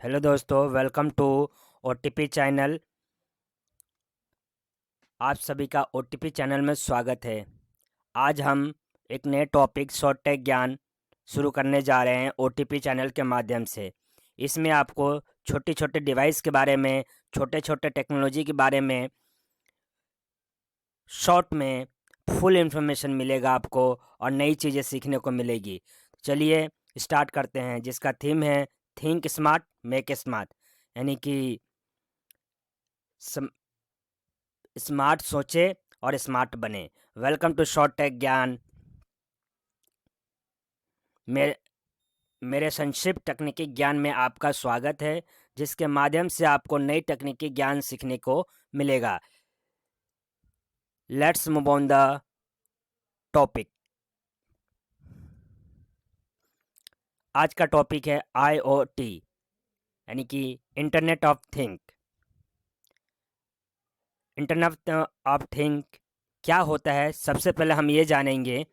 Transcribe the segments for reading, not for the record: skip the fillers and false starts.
Hello दोस्तों, welcome to OTP channel. आप सभी का ओटीपी चैनल में स्वागत है। आज हम एक नए टॉपिक शॉर्ट टेक ज्ञान शुरू करने जा रहे हैं ओटीपी चैनल के माध्यम से। इसमें आपको छोटे छोटे डिवाइस के बारे में, छोटे छोटे टेक्नोलॉजी के बारे में शॉर्ट में फुल इन्फॉर्मेशन मिलेगा आपको और नई चीज़ें सीखने को मिलेगी। चलिए स्टार्ट करते हैं, जिसका थीम है थिंक स्मार्ट मेक स्मार्ट, यानी कि स्मार्ट सोचे और स्मार्ट बने। वेलकम टू शॉर्ट टेक ज्ञान। मेरे मेरे संक्षिप्त तकनीकी ज्ञान में आपका स्वागत है, जिसके माध्यम से आपको नई तकनीकी ज्ञान सीखने को मिलेगा। Let's move on the topic. आज का टॉपिक है आईओटी, यानी कि internet of think. Internet of think क्या होता है, सबसे पहले हम ये जानेंगे।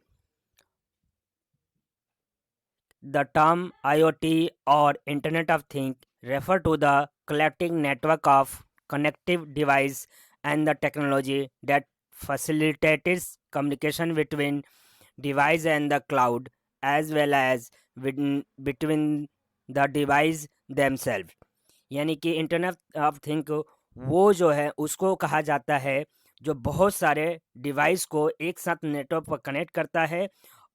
The term IoT or Internet of Things refer to the collective network of connective devices and the technology that facilitates communication between device and the cloud, as well as between the device themselves। यानी कि internet of think वो जो है उसको कहा जाता है जो बहुत सारे डिवाइस को एक साथ नेटवर्क पर कनेक्ट करता है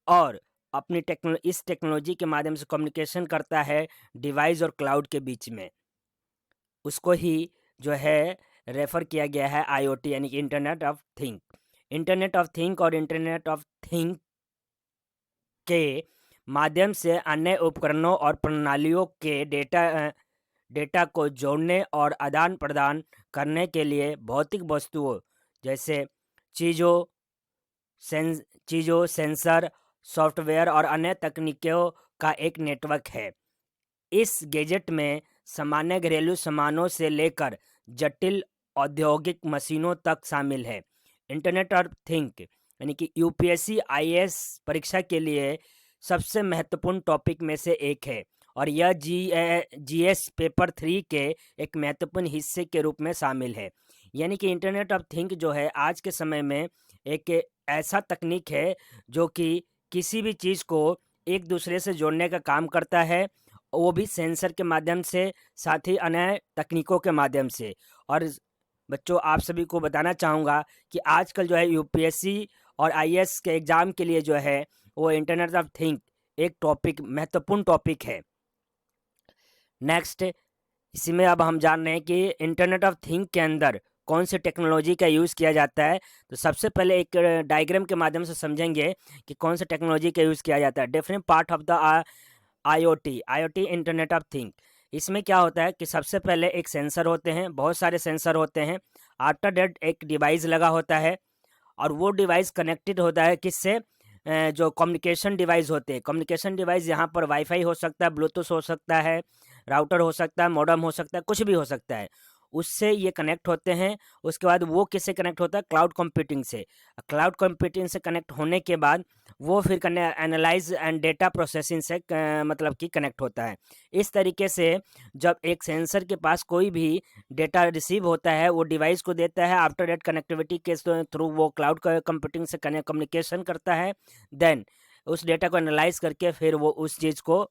और अपनी इस टेक्नोलॉजी के माध्यम से कम्युनिकेशन करता है डिवाइस और क्लाउड के बीच में। उसको ही जो है रेफर किया गया है आईओटी, यानी कि internet of think. Internet of think और इंटरनेट ऑफ थिंक के माध्यम से अन्य उपकरणों और प्रणालियों के डेटा को जोड़ने और आदान प्रदान करने के लिए भौतिक वस्तुओं जैसे चीज़ों सेंसर, सॉफ्टवेयर और अन्य तकनीकों का एक नेटवर्क है। इस गैजेट में सामान्य घरेलू सामानों से लेकर जटिल औद्योगिक मशीनों तक शामिल है। इंटरनेट ऑफ थिंक यानी कि यूपीएससी आईएएस परीक्षा के लिए सबसे महत्वपूर्ण टॉपिक में से एक है और यह जीएस पेपर 3 के एक महत्वपूर्ण हिस्से के रूप में शामिल है। यानी कि इंटरनेट ऑफ थिंक जो है आज के समय में एक ऐसा तकनीक है जो कि किसी भी चीज़ को एक दूसरे से जोड़ने का काम करता है, वो भी सेंसर के माध्यम से, साथ ही अन्य तकनीकों के माध्यम से। और बच्चों, आप सभी को बताना चाहूँगा कि आजकल जो है यूपीएससी और आईएएस के एग्ज़ाम के लिए जो है वो इंटरनेट ऑफ थिंक एक टॉपिक, महत्वपूर्ण टॉपिक है। नेक्स्ट, इसी में अब हम जान रहे हैं कि इंटरनेट ऑफ थिंक के अंदर कौन सी टेक्नोलॉजी का यूज़ किया जाता है। तो सबसे पहले एक डायग्राम के माध्यम से समझेंगे कि कौन सी टेक्नोलॉजी का यूज़ किया जाता है। Different part of the IoT internet of think. इसमें क्या होता है कि सबसे पहले एक सेंसर होते हैं, बहुत सारे सेंसर होते हैं। आफ्टर दैट एक डिवाइस लगा होता है और वो डिवाइस कनेक्टेड होता है किससे, जो कम्युनिकेशन डिवाइस होते हैं। कम्युनिकेशन डिवाइस यहाँ पर वाईफाई हो सकता है, ब्लूटूथ हो सकता है, राउटर हो सकता है, मॉडेम हो सकता है, कुछ भी हो सकता है। उससे ये कनेक्ट होते हैं। उसके बाद वो किससे कनेक्ट होता है, क्लाउड कंप्यूटिंग से। क्लाउड कंप्यूटिंग से कनेक्ट होने के बाद वो फिर एनालाइज एंड डेटा प्रोसेसिंग से मतलब कि कनेक्ट होता है। इस तरीके से जब एक सेंसर के पास कोई भी डेटा रिसीव होता है, वो डिवाइस को देता है। आफ्टर डेट कनेक्टिविटी के थ्रू वो क्लाउड कंप्यूटिंग से कम्युनिकेशन करता है। देन उस डेटा को एनालाइज करके फिर वो उस चीज़ को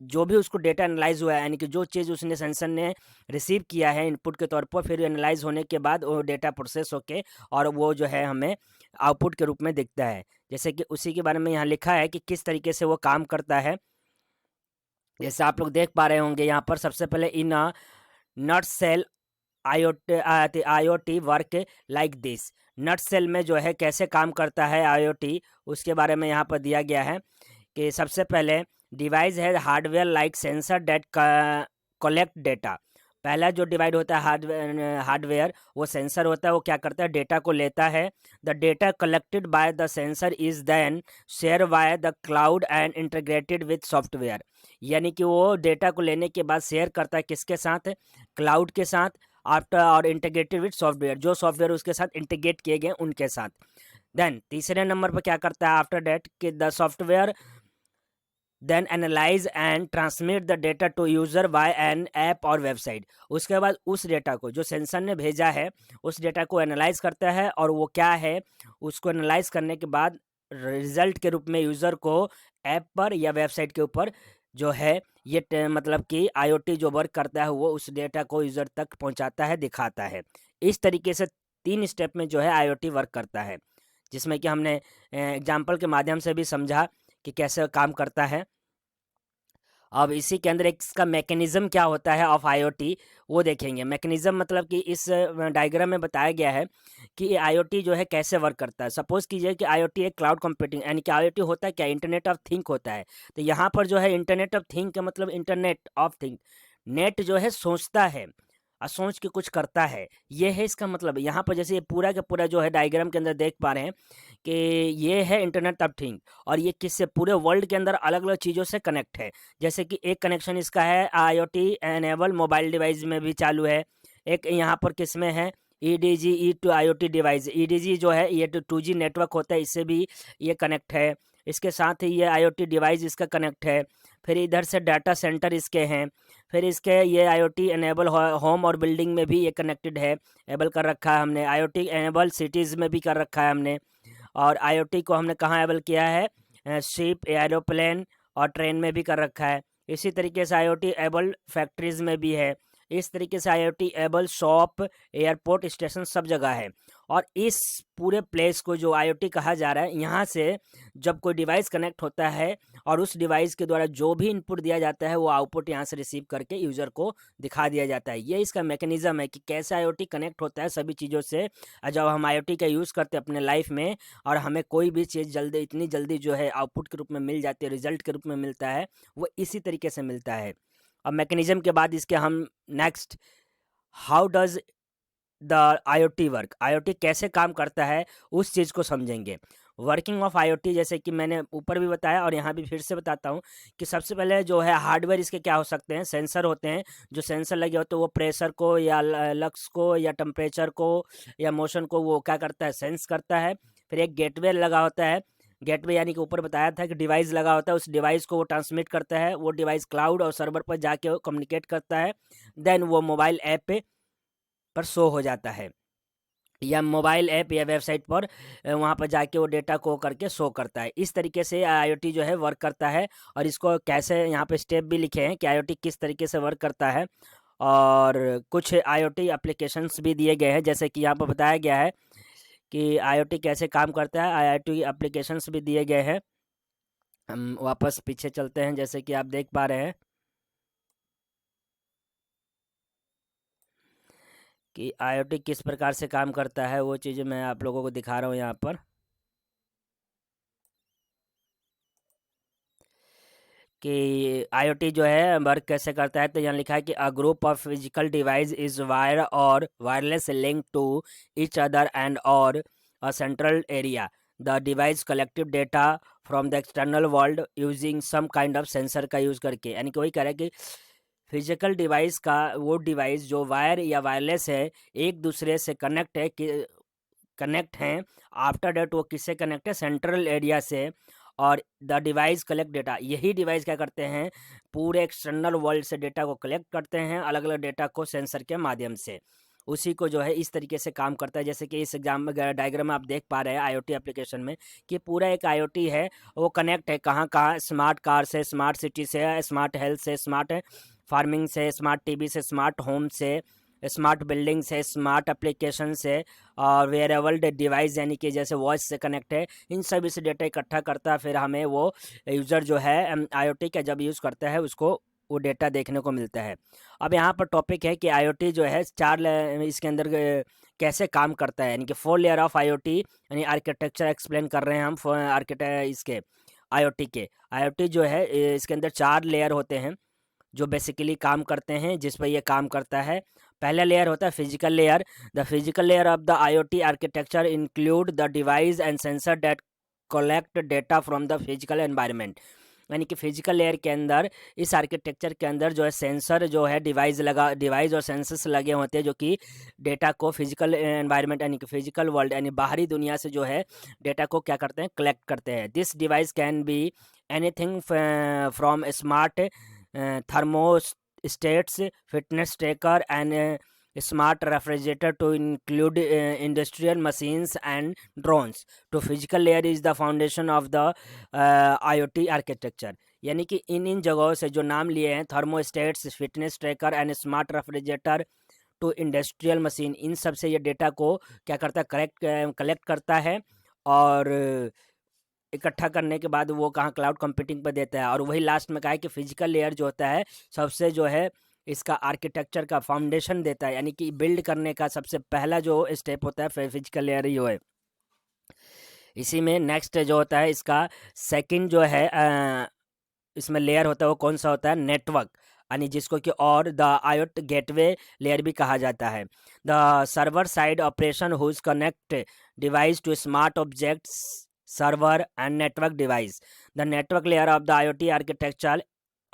जो भी उसको डेटा एनालाइज हुआ है, यानी कि जो चीज़ उसने सेंसर ने रिसीव किया है इनपुट के तौर पर, फिर एनालाइज होने के बाद वो डेटा प्रोसेस होके और वो जो है हमें आउटपुट के रूप में दिखता है। जैसे कि उसी के बारे में यहाँ लिखा है कि किस तरीके से वो काम करता है। जैसे आप लोग देख पा रहे होंगे यहाँ पर, सबसे पहले in nutshell IoT work like this. Nutshell में जो है कैसे काम करता है आईओटी, उसके बारे में यहाँ पर दिया गया है कि सबसे पहले डिवाइस है hardware like sensor that collect data. पहला जो डिवाइड होता है हार्डवेयर, वो सेंसर होता है। वो क्या करता है, डेटा को लेता है। The data collected by the sensor is then share by the cloud and integrated with software. यानी कि वो डेटा को लेने के बाद शेयर करता है किसके साथ, क्लाउड के साथ। आफ्टर और इंटीग्रेटेड विथ सॉफ्टवेयर, जो सॉफ्टवेयर उसके साथ इंटीग्रेट किए गए उनके साथ। देन तीसरे नंबर पर क्या करता है आफ्टर डेट कि the software then analyse and transmit the data to user by an app और वेबसाइट। उसके बाद उस डेटा को जो सेंसर ने भेजा है उस डेटा को एनालाइज करता है, और वो क्या है उसको एनालाइज करने के बाद रिजल्ट के रूप में यूज़र को ऐप पर या वेबसाइट के ऊपर जो है ये मतलब कि आईओटी जो वर्क करता है वो उस डेटा को यूज़र तक पहुंचाता है, दिखाता है। इस तरीके से 3 स्टेप में जो है आईओटी वर्क करता है, जिसमें कि हमने एग्जाम्पल के माध्यम से भी समझा कि कैसे काम करता है। अब इसी के अंदर एक इसका मैकेनिज्म क्या होता है ऑफ आईओटी वो देखेंगे। मैकेनिज्म मतलब कि इस डायग्राम में बताया गया है कि आईओटी जो है कैसे वर्क करता है। सपोज कीजिए कि आईओटी एक क्लाउड कंप्यूटिंग, यानी कि आईओटी होता है क्या, इंटरनेट ऑफ थिंक होता है। तो यहाँ पर जो है इंटरनेट ऑफ थिंक का मतलब इंटरनेट ऑफ थिंक, नेट जो है सोचता है और सोच के कुछ करता है, ये है इसका मतलब। यहाँ पर जैसे ये पूरा का पूरा जो है डायग्राम के अंदर देख पा रहे हैं कि ये है इंटरनेट ऑफ थिंग, और ये किससे, पूरे वर्ल्ड के अंदर अलग अलग चीज़ों से कनेक्ट है। जैसे कि एक कनेक्शन इसका है आईओटी एनेबल मोबाइल डिवाइस में भी चालू है। एक यहाँ पर किस में है, EDG E to IoT device, EDG जो है ये 2G नेटवर्क होता है, इससे भी ये कनेक्ट है। इसके साथ ही ये आईओटी डिवाइस इसका कनेक्ट है। फिर इधर से डाटा सेंटर इसके हैं। फिर इसके ये आईओटी एनेबल होम और बिल्डिंग में भी ये कनेक्टेड है, एबल कर रखा है हमने। आईओटी एनेबल सिटीज़ में भी कर रखा है हमने। और आईओटी को हमने कहाँ एबल किया है, शिप, एरोप्लेन और ट्रेन में भी कर रखा है। इसी तरीके से आईओटी एबल फैक्ट्रीज में भी है। इस तरीके से IoT able shop, airport, station सब जगह है। और इस पूरे प्लेस को जो आईओटी कहा जा रहा है, यहाँ से जब कोई डिवाइस कनेक्ट होता है और उस डिवाइस के द्वारा जो भी इनपुट दिया जाता है वो आउटपुट यहाँ से रिसीव करके यूज़र को दिखा दिया जाता है। ये इसका मैकेनिज्म है कि कैसे आईओटी कनेक्ट होता है सभी चीज़ों से। और जब हम आईओटी का यूज़ करते हैं अपने लाइफ में और हमें कोई भी चीज़ जल्दी, इतनी जल्दी जो है आउटपुट के रूप में मिल जाती है, रिजल्ट के रूप में मिलता है, वो इसी तरीके से मिलता है। अब मैकेनिज्म के बाद इसके हम next, how does the IoT work, IoT कैसे काम करता है उस चीज़ को समझेंगे। वर्किंग ऑफ आईओटी जैसे कि मैंने ऊपर भी बताया और यहाँ भी फिर से बताता हूँ कि सबसे पहले जो है हार्डवेयर इसके क्या हो सकते हैं, सेंसर होते हैं। जो सेंसर लगे होते हैं वो प्रेशर को या लक्स को या टेम्परेचर को या मोशन को वो क्या करता है, सेंस करता है। फिर एक गेटवे लगा होता है, गेटवे यानी कि ऊपर बताया था कि डिवाइस लगा होता है, उस डिवाइस को वो ट्रांसमिट करता है, वो डिवाइस क्लाउड और सर्वर पर जाके कम्युनिकेट करता है। देन वो मोबाइल ऐप पर शो हो जाता है, या मोबाइल ऐप या वेबसाइट पर वहाँ पर जाके वो डेटा को करके शो करता है। इस तरीके से आईओटी जो है वर्क करता है। और इसको कैसे, यहाँ पे स्टेप भी लिखे हैं कि आईओटी किस तरीके से वर्क करता है। और कुछ आईओटी एप्लीकेशंस भी दिए गए हैं, जैसे कि यहाँ पर बताया गया है कि आईओटी कैसे काम करता है। आईओटी एप्लीकेशंस भी दिए गए हैं। हम वापस पीछे चलते हैं, जैसे कि आप देख पा रहे हैं कि आईओटी किस प्रकार से काम करता है, वो चीज़ें मैं आप लोगों को दिखा रहा हूँ यहाँ पर। कि आईओटी जो है वर्क कैसे करता है, तो यहाँ लिखा है कि a group of physical device is wire और wireless link to each other and और a central area. The device collective data from the external world using some kind of sensor का यूज़ करके, यानी कि वही कह रहा है कि फिजिकल डिवाइस का वो डिवाइस जो वायर या वायरलेस है एक दूसरे से कनेक्ट है कि कनेक्ट हैं। आफ्टर डेट वो किससे कनेक्ट है, सेंट्रल एरिया से। और द डिवाइस कलेक्ट डेटा, यही डिवाइस क्या करते हैं, पूरे एक्सटर्नल वर्ल्ड से डेटा को कलेक्ट करते हैं, अलग अलग डेटा को सेंसर के माध्यम से। उसी को जो है इस तरीके से काम करता है। जैसे कि इस एग्जाम डायग्राम में आप देख पा रहे हैं आईओटी एप्लीकेशन में कि पूरा एक आईओटी है, वो कनेक्ट है कहाँ कहाँ, स्मार्ट कार से, स्मार्ट सिटी से, स्मार्ट हेल्थ से, स्मार्ट फार्मिंग से, स्मार्ट टीवी से, स्मार्ट होम से, स्मार्ट बिल्डिंग से, स्मार्ट एप्लीकेशन से, और वेयरेबल डिवाइस यानी कि जैसे वॉइस से कनेक्ट है। इन सभी से डेटा इकट्ठा करता है, फिर हमें वो यूज़र जो है आईओटी का जब यूज़ करता है उसको वो डेटा देखने को मिलता है। अब यहाँ पर टॉपिक है कि आईओटी जो है इसके अंदर कैसे काम करता है, यानी कि 4 लेयर ऑफ आईओटी, यानी आर्किटेक्चर एक्सप्लेन कर रहे हैं हम इसके आईओटी के। आईओटी जो है इसके अंदर 4 लेयर होते हैं जो बेसिकली काम करते हैं, जिस पर ये काम करता है। पहला लेयर होता है physical layer. The physical layer of the IoT architecture include the device and sensor that collect data from the physical environment, यानी कि फिजिकल लेयर के अंदर, इस आर्किटेक्चर के अंदर जो है सेंसर जो है डिवाइस और सेंसर्स लगे होते हैं जो कि डेटा को फिजिकल एनवायरनमेंट यानी कि फिजिकल वर्ल्ड यानी बाहरी दुनिया से जो है डेटा को क्या करते हैं, कलेक्ट करते हैं। This device can be anything from smart thermostats, fitness tracker, and smart refrigerator to include industrial machines and drones. तो physical layer is the foundation of the IoT architecture. यानी कि इन जगहों से जो नाम लिए हैं, thermostats, fitness tracker and smart refrigerator to industrial machine, इन सब से ये डेटा को क्या करता है, कलेक्ट करता है और इकट्ठा करने के बाद वो कहाँ क्लाउड कंप्यूटिंग पर देता है। और वही लास्ट में कहा है कि फिजिकल लेयर जो होता है सबसे जो है इसका आर्किटेक्चर का फाउंडेशन देता है, यानी कि बिल्ड करने का सबसे पहला जो स्टेप होता है फिजिकल लेयर ही है। इसी में नेक्स्ट जो होता है इसका सेकंड जो है इसमें लेयर होता है वो कौन सा होता है, नेटवर्क, यानी जिसको कि और द आयोट गेटवे लेयर भी कहा जाता है। The server side operation whose connect device to smart objects server and network device. The network layer of the IoT architecture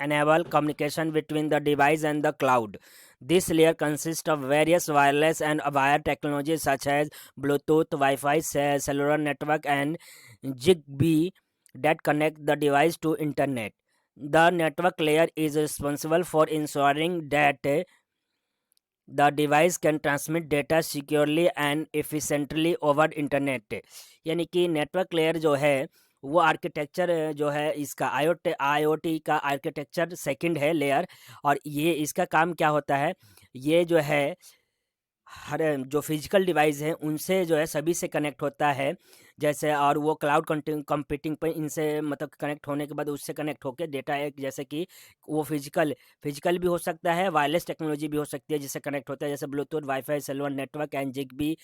enable communication between the device and the cloud. This layer consists of various wireless and wired technologies such as Bluetooth, Wi-Fi, cellular network, and Zigbee that connect the device to internet. The network layer is responsible for ensuring that the device can transmit data securely and efficiently over internet. यानी कि network layer जो है वो architecture जो है इसका IoT का architecture second है लेयर। और ये इसका काम क्या होता है, ये जो है हर जो फिजिकल डिवाइस है उनसे जो है सभी से कनेक्ट होता है, जैसे और वो क्लाउड कंप्यूटिंग पर इनसे मतलब कनेक्ट होने के बाद उससे कनेक्ट होकर डेटा एक जैसे कि वो फिजिकल भी हो सकता है, वायरलेस टेक्नोलॉजी भी हो सकती है जिससे कनेक्ट होता है, जैसे Bluetooth, WiFi, cellular network and Zigbee.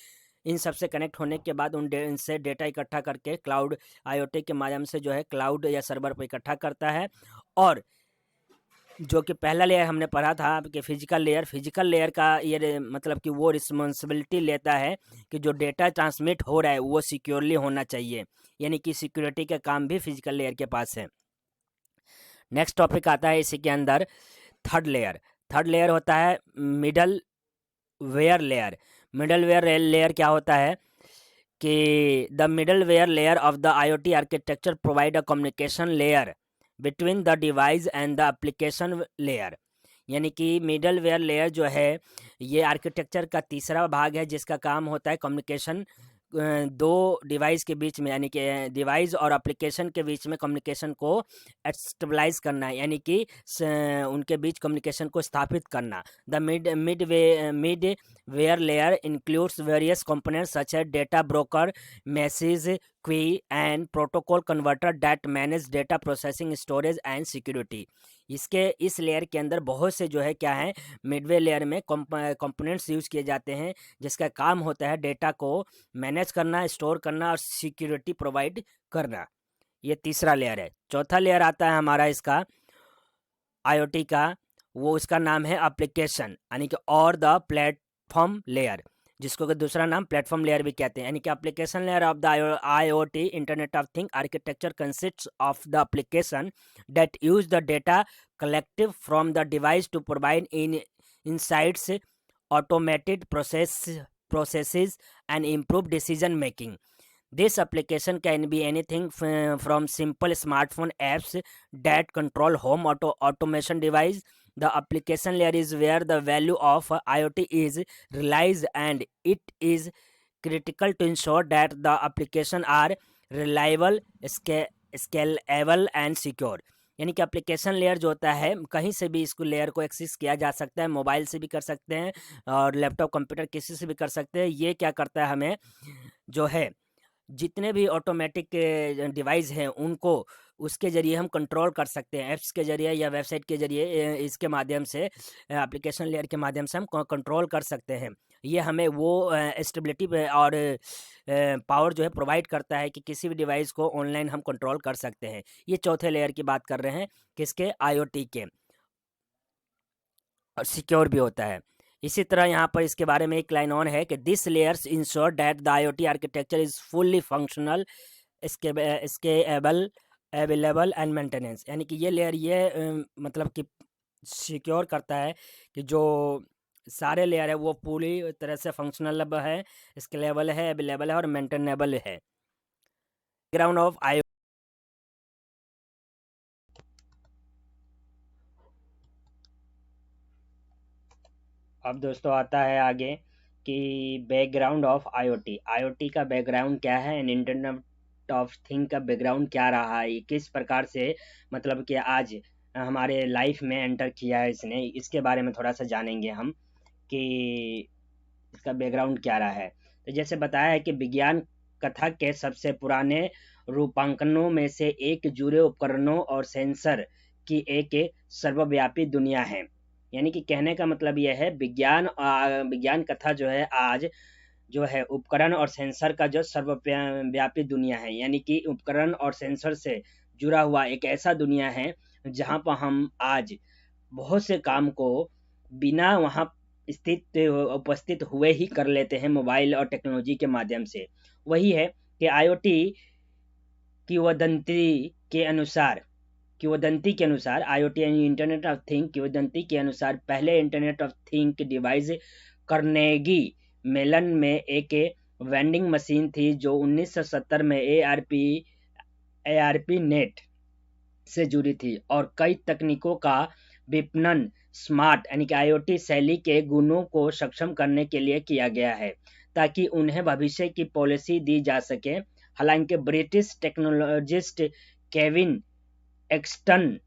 इन सब से कनेक्ट होने के बाद इनसे डेटा इकट्ठा करके क्लाउड IoT के माध्यम से जो है क्लाउड या सर्वर पर इकट्ठा करता है। और जो कि पहला लेयर हमने पढ़ा था कि फिजिकल लेयर का ये मतलब कि वो रिस्पॉन्सिबिलिटी लेता है कि जो डेटा ट्रांसमिट हो रहा है वो सिक्योरली होना चाहिए, यानी कि सिक्योरिटी का काम भी फिजिकल लेयर के पास है। नेक्स्ट टॉपिक आता है इसी के अंदर थर्ड लेयर होता है मिडल वेयर लेयर क्या होता है कि the middleware layer of the IoT architecture provide a communication layer between the device and the application layer. यानी कि मिडल वेयर लेयर जो है ये आर्किटेक्चर का तीसरा भाग है जिसका काम होता है कम्युनिकेशन दो डिवाइस के बीच में, यानी कि डिवाइस और एप्लीकेशन के बीच में कम्युनिकेशन को स्टेबलाइज करना है, यानी कि उनके बीच कम्युनिकेशन को स्थापित करना। The middleware layer includes various components such as data broker, message queue and protocol converter that manage data processing, storage and security. इस लेयर के अंदर बहुत से जो है क्या है मिडवे लेयर में कंपोनेंट्स यूज किए जाते हैं जिसका काम होता है डेटा को मैनेज करना, स्टोर करना और सिक्योरिटी प्रोवाइड करना। ये तीसरा लेयर है। चौथा लेयर आता है हमारा इसका IoT का, वो उसका नाम है एप्लीकेशन यानी कि और द प्लेटफॉर्म लेयर, जिसको कि दूसरा नाम प्लेटफॉर्म लेयर भी कहते हैं। यानी कि application layer of the IoT internet of thing architecture consists of the application that use the data collective from the device to provide insights, automated processes and improve decision making. This application can be anything from simple smartphone apps that control home automation device. The application layer is where the value of IoT is realized, and it is critical to ensure that the application are reliable, scalable and secure. यानी कि application layer जो होता है कहीं से भी इसको layer को एक्सेस किया जा सकता है, मोबाइल से भी कर सकते हैं और लैपटॉप कंप्यूटर किसी से भी कर सकते हैं। ये क्या करता है, हमें जो है जितने भी ऑटोमेटिक डिवाइस हैं उनको उसके ज़रिए हम कंट्रोल कर सकते हैं, ऐप्स के ज़रिए या वेबसाइट के ज़रिए, इसके माध्यम से एप्लीकेशन लेयर के माध्यम से हम कंट्रोल कर सकते हैं। ये हमें वो स्टेबिलिटी और पावर जो है प्रोवाइड करता है कि किसी भी डिवाइस को ऑनलाइन हम कंट्रोल कर सकते हैं। ये चौथे लेयर की बात कर रहे हैं किसके, IoT के, और सिक्योर भी होता है। इसी तरह यहाँ पर इसके बारे में एक लाइन ऑन है कि this layers ensure that the IoT architecture is fully functional, scalable, available and maintenance. यानी कि ये लेयर ये मतलब कि सिक्योर करता है कि जो सारे लेयर है वो पूरी तरह से फंक्शनल है, स्केलेबल है, अवेलेबल है और मेंटेनेबल है। ग्राउंड ऑफ अब दोस्तों आता है आगे कि बैकग्राउंड ऑफ आईओटी। आईओटी का बैकग्राउंड क्या है एंड इंटरनेट ऑफ थिंग का बैकग्राउंड क्या रहा है, किस प्रकार से मतलब कि आज हमारे लाइफ में एंटर किया है इसने, इसके बारे में थोड़ा सा जानेंगे हम कि इसका बैकग्राउंड क्या रहा है। तो जैसे बताया है कि विज्ञान कथा के सबसे पुराने रूपांकनों में से एक जुड़े उपकरणों और सेंसर की एक सर्वव्यापी दुनिया है। यानी कि कहने का मतलब यह है विज्ञान कथा जो है आज जो है उपकरण और सेंसर का जो सर्वव्यापी दुनिया है, यानी कि उपकरण और सेंसर से जुड़ा हुआ एक ऐसा दुनिया है जहाँ पर हम आज बहुत से काम को बिना वहाँ उपस्थित हुए ही कर लेते हैं मोबाइल और टेक्नोलॉजी के माध्यम से। वही है कि आईओटी किंवदंती के अनुसार आईओटी यानी इंटरनेट ऑफ थिंग किंवदंती के अनुसार पहले internet of thing device Carnegie Mellon में एक वेंडिंग मशीन थी जो 1970 में एआरपी नेट से जुड़ी थी और कई तकनीकों का विपणन स्मार्ट यानी कि आईओटी शैली के गुणों को सक्षम करने के लिए किया गया है ताकि उन्हें भविष्य की पॉलिसी दी जा सके। हालांकि ब्रिटिश टेक्नोलॉजिस्ट केविन एक्सटन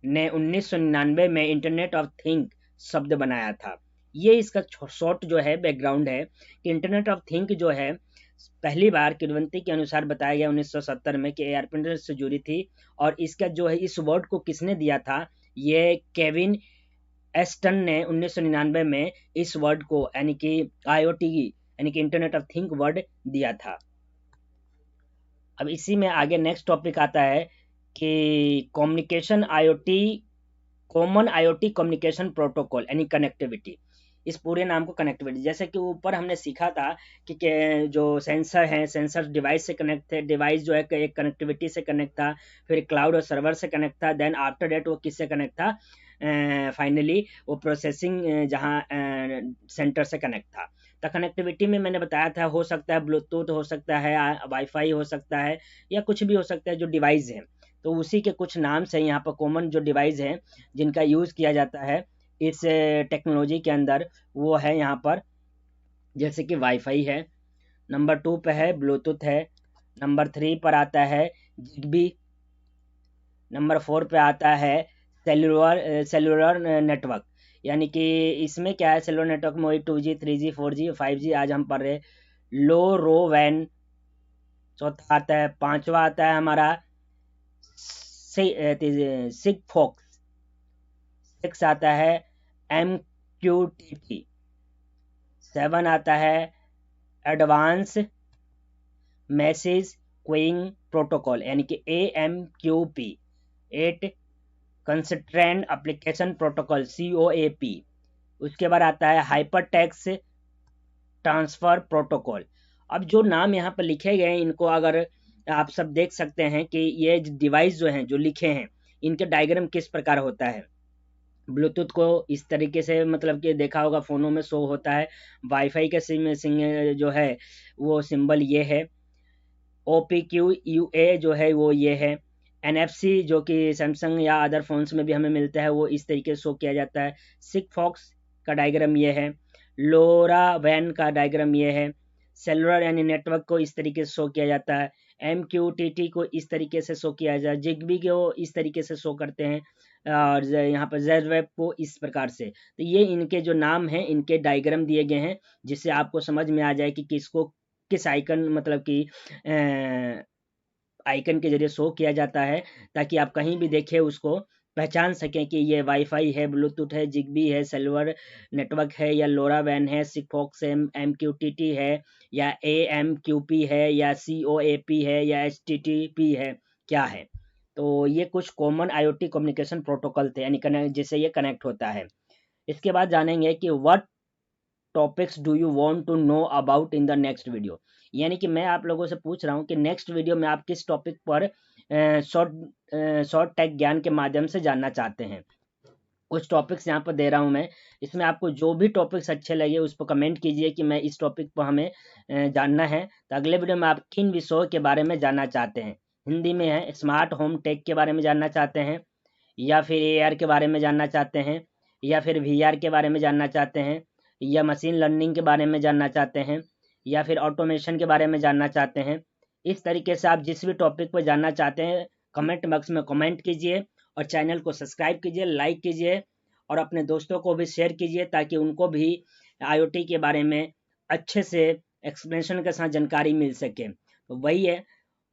ने 1999 में इंटरनेट ऑफ थिंग शब्द बनाया था। ये इसका शॉर्ट जो है बैकग्राउंड है कि इंटरनेट ऑफ थिंग जो है पहली बार किंवदंती के अनुसार बताया गया 1970 में कि एआरपी से जुड़ी थी। और इसका जो है इस वर्ड को किसने दिया था, ये केविन एस्टन ने 1999 में इस वर्ड को यानी कि आईओटी यानी कि इंटरनेट ऑफ थिंग वर्ड दिया था। अब इसी में आगे नेक्स्ट टॉपिक आता है कि communication IoT common IoT communication protocol यानी कनेक्टिविटी। इस पूरे नाम को कनेक्टिविटी, जैसे कि ऊपर हमने सीखा था कि जो सेंसर हैं, सेंसर डिवाइस से कनेक्ट थे, डिवाइस जो है एक कनेक्टिविटी से कनेक्ट था, फिर क्लाउड और सर्वर से कनेक्ट था, देन आफ्टर डेट वो किससे कनेक्ट था, फाइनली वो प्रोसेसिंग जहाँ सेंटर से कनेक्ट था। तो कनेक्टिविटी में मैंने बताया था हो सकता है ब्लूटूथ, हो सकता है वाईफाई, हो सकता है या कुछ भी हो सकता है जो डिवाइस है। तो उसी के कुछ नाम से यहाँ पर कॉमन जो डिवाइस है जिनका यूज़ किया जाता है इस टेक्नोलॉजी के अंदर, वो है यहाँ पर जैसे कि वाईफाई है, नंबर 2 पे है ब्लूटूथ है, नंबर 3 पर आता है जिगबी, नंबर 4 पे आता है सेलुलर नेटवर्क। यानी कि इसमें क्या है, सेलुलर नेटवर्क में वही 2G 3G 4G 5G आज हम पढ़ रहे। लो रो वैन चौथा आता है, पांचवा आता है हमारा सिग फोक्स, 6 आता है MQTT, 7 आता है एडवांस मैसेज क्यूइंग प्रोटोकॉल यानी कि AMQP, 8 constraint application protocol COAP। उसके बाद आता है हाइपर टेक्स्ट ट्रांसफर प्रोटोकॉल। अब जो नाम यहाँ पर लिखे गए हैं इनको अगर आप सब देख सकते हैं कि ये डिवाइस जो हैं जो लिखे हैं इनके डायग्राम किस प्रकार होता है। ब्लूटूथ को इस तरीके से मतलब कि देखा होगा फ़ोनों में शो होता है। वाईफाई का जो है वो सिंबल ये है। OPQUA जो है वो ये है। NFC जो कि सैमसंग या अदर फोन्स में भी हमें मिलता है वो इस तरीके से शो किया जाता है। सिगफॉक्स का डायग्राम ये है। लोरा वैन का डायग्राम ये है। सेलुलर यानी नेटवर्क को इस तरीके से शो किया जाता है। MQTT को इस तरीके से शो किया जाता है। जिगबी को इस तरीके से शो करते हैं और यहाँ पर जेड वेब को इस प्रकार से। तो ये इनके जो नाम हैं इनके डायग्राम दिए गए हैं जिससे आपको समझ में आ जाए कि किसको किस आइकन मतलब कि आइकन के जरिए शो किया जाता है ताकि आप कहीं भी देखें उसको पहचान सकें कि ये वाईफाई है, ब्लूटूथ है, जिगबी है, सेलुलर नेटवर्क है या लोरा वैन है, सिगफॉक्स है, MQTT है या AMQP है या COAP है या HTTP है, क्या है। तो ये कुछ कॉमन आईओटी कम्युनिकेशन प्रोटोकॉल थे यानी जिससे ये कनेक्ट होता है। इसके बाद जानेंगे कि what topics do you want to know about in the next video. यानी कि मैं आप लोगों से पूछ रहा हूँ कि नेक्स्ट वीडियो में आप किस टॉपिक पर शॉर्ट टेक ज्ञान के माध्यम से जानना चाहते हैं। कुछ टॉपिक्स यहाँ पर दे रहा हूँ मैं, इसमें आपको जो भी टॉपिक्स अच्छे लगे उस पर कमेंट कीजिए कि मैं इस टॉपिक पर हमें जानना है। तो अगले वीडियो में आप किन विषयों के बारे में जानना चाहते हैं। हिंदी में है स्मार्ट होम टेक के बारे में जानना चाहते हैं या फिर AR के बारे में जानना चाहते हैं या फिर वीआर के बारे में जानना चाहते हैं, या मशीन लर्निंग के बारे में जानना चाहते हैं, या फिर ऑटोमेशन के बारे में जानना चाहते हैं, इस तरीके से आप जिस भी टॉपिक पर जानना चाहते हैं कमेंट बॉक्स में कमेंट कीजिए और चैनल को सब्सक्राइब कीजिए, लाइक कीजिए और अपने दोस्तों को भी शेयर कीजिए ताकि उनको भी आईओटी के बारे में अच्छे से एक्सप्लेनेशन के साथ जानकारी मिल सके। तो वही है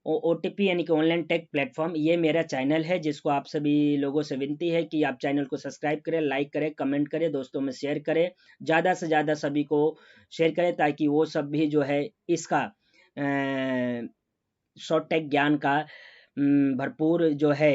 ओटीपी यानी कि ऑनलाइन टेक प्लेटफॉर्म, ये मेरा चैनल है जिसको आप सभी लोगों से विनती है कि आप चैनल को सब्सक्राइब करें, लाइक करें, कमेंट करें, दोस्तों में शेयर करें, ज़्यादा से ज़्यादा सभी को शेयर करें ताकि वो सब भी जो है इसका शॉर्ट टेक ज्ञान का भरपूर जो है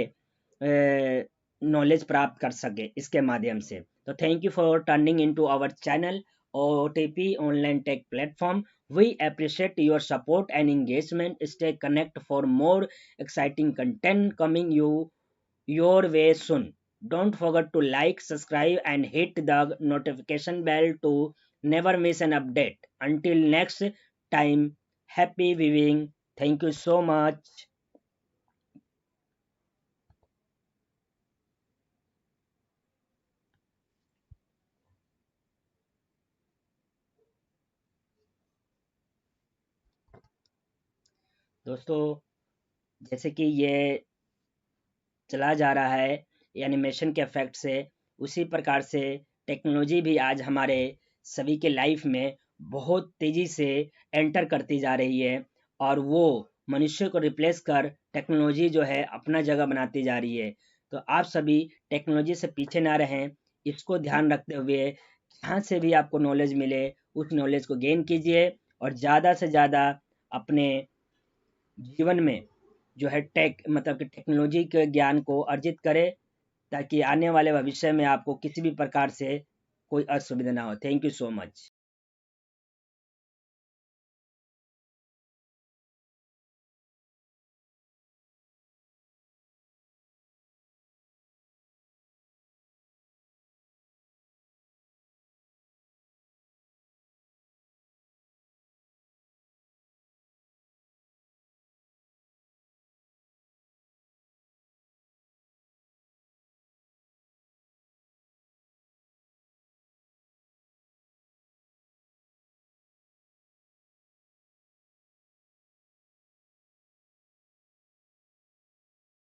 नॉलेज प्राप्त कर सके इसके माध्यम से। तो thank you for turning into our channel OTP online tech platform. We appreciate your support and engagement. Stay connected for more exciting content coming your way soon. Don't forget to like, subscribe, and hit the notification bell to never miss an update. Until next time, happy viewing. Thank you so much. दोस्तों, जैसे कि ये चला जा रहा है animation के effect से, उसी प्रकार से टेक्नोलॉजी भी आज हमारे सभी के लाइफ में बहुत तेज़ी से एंटर करती जा रही है और वो मनुष्य को रिप्लेस कर टेक्नोलॉजी जो है अपना जगह बनाती जा रही है। तो आप सभी टेक्नोलॉजी से पीछे ना रहें, इसको ध्यान रखते हुए जहाँ से भी आपको नॉलेज मिले उस नॉलेज को गेन कीजिए और ज़्यादा से ज़्यादा अपने जीवन में जो है टेक मतलब कि टेक्नोलॉजी के ज्ञान को अर्जित करें ताकि आने वाले भविष्य में आपको किसी भी प्रकार से कोई असुविधा ना हो। Thank you so much.